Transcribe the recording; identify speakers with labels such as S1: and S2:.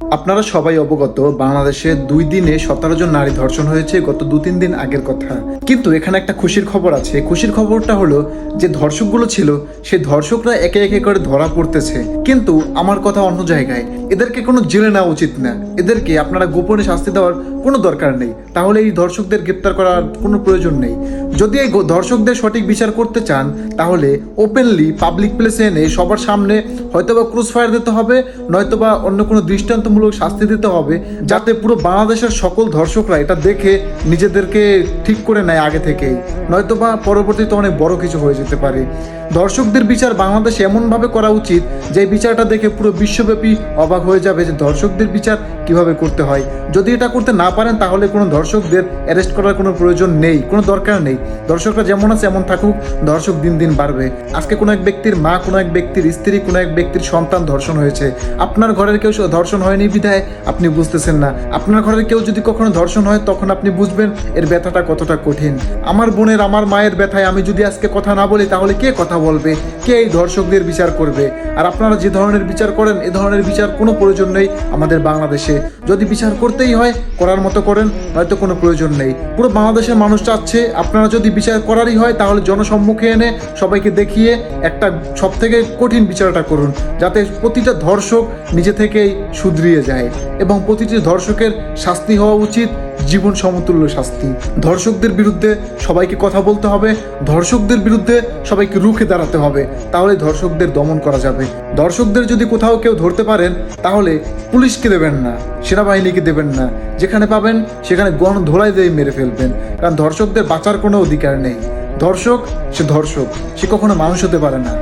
S1: আপনারা সবাই অবগত, বাংলাদেশে 2 দিনে 17 জন নারী ধর্ষণ হয়েছে গত 2-3 দিন আগের কথা। কিন্তু এখানে একটা খুশির খবর আছে। খুশির খবরটা হলো যে ধর্ষকগুলো ছিল সেই ধর্ষকরা একে একে করে ধরা পড়তেছে। কিন্তু আমার কথা অন্য জায়গায়, এদেরকে কোনো জেলে নেওয়া উচিত না। এদেরকে আপনারা গোপনে শাস্তি দেওয়ার কোনো দরকার নেই। তাহলে এই ধর্ষকদের গ্রেপ্তার করার কোনো প্রয়োজন নেই। যদি এই ধর্ষকদের সঠিক বিচার করতে চান তাহলে ওপেনলি পাবলিক প্লেসে এনে সবার সামনে হয়তোবা ক্রুজ ফায়ার দিতে হবে, নয়তোবা অন্য কোনো দৃষ্টান্তমূলক শাস্তি দিতে হবে, যাতে পুরো বাংলাদেশের সকল ধর্ষকরা এটা দেখে নিজেদেরকে ঠিক করে নেয় আগে থেকেই, নয়তোবা পরবর্তীতে অনেক বড় কিছু হয়ে যেতে পারে। ধর্ষকদের বিচার বাংলাদেশে এমনভাবে করা উচিত যে বিচারটা দেখে পুরো বিশ্বব্যাপী অবাক হয়ে যাবে যে ধর্ষকদের বিচার কিভাবে করতে হয়। যদি এটা করতে না পারেন তাহলে কোনো ধর্ষকদের অ্যারেস্ট করার কোনো প্রয়োজন নেই, কোনো দরকার নেই। ধর্ষকরা যেমন আছে এমন থাকুক, ধর্ষক দিন দিন বাড়বে। আজকে কোনো এক ব্যক্তির মা, কোনো এক ব্যক্তির স্ত্রী, কোনো এক ব্যক্তির সন্তান ধর্ষণ হয়েছে। আপনার ঘরের কেউ ধর্ষণ হয়নি বিধায় আপনি বুঝতেছেন না। আপনার ঘরের কেউ যদি কখনো ধর্ষণ হয় তখন আপনি বুঝবেন এর ব্যথাটা কতটা কঠিন। আমার বোনের, আমার মায়ের ব্যথায় আমি যদি আজকে কথা না বলি তাহলে কে কথা বলবে, কে এই ধর্ষকদের বিচার করবে? আর আপনারা যে ধরনের বিচার করেন, এ ধরনের বিচার কোনো প্রয়োজন নেই আমাদের বাংলাদেশে। যদি বিচার করতেই হয় করার মতো করেন, হয়তো কোনো প্রয়োজন নেই। পুরো বাংলাদেশের মানুষ চাচ্ছে আপনারা যদি বিচার করারই হয় তাহলে জনসম্মুখে এনে সবাইকে দেখিয়ে একটা সব থেকে কঠিন বিচারটা করুন, যাতে প্রতিটা ধর্ষক নিজে থেকেই শুধরিয়ে যায়। এবং প্রতিটি ধর্ষকের শাস্তি হওয়া উচিত জীবন সমতুল্য শাস্তি। ধর্ষকদের বিরুদ্ধে সবাইকে কথা বলতে হবে, ধর্ষকদের বিরুদ্ধে সবাইকে রুখে দাঁড়াতে হবে, তাহলে ধর্ষকদের দমন করা যাবে। ধর্ষকদের যদি কোথাও কেউ ধরতে পারেন তাহলে পুলিশকে দেবেন না, সেনাবাহিনীকে দেবেন না, যেখানে পাবেন সেখানে ধোলাই দিয়ে মেরে ফেলবেন। কারণ ধর্ষকদের বাঁচার কোনো অধিকার নেই। ধর্ষক সে ধর্ষক, সে কখনো মানুষ হতে পারে না।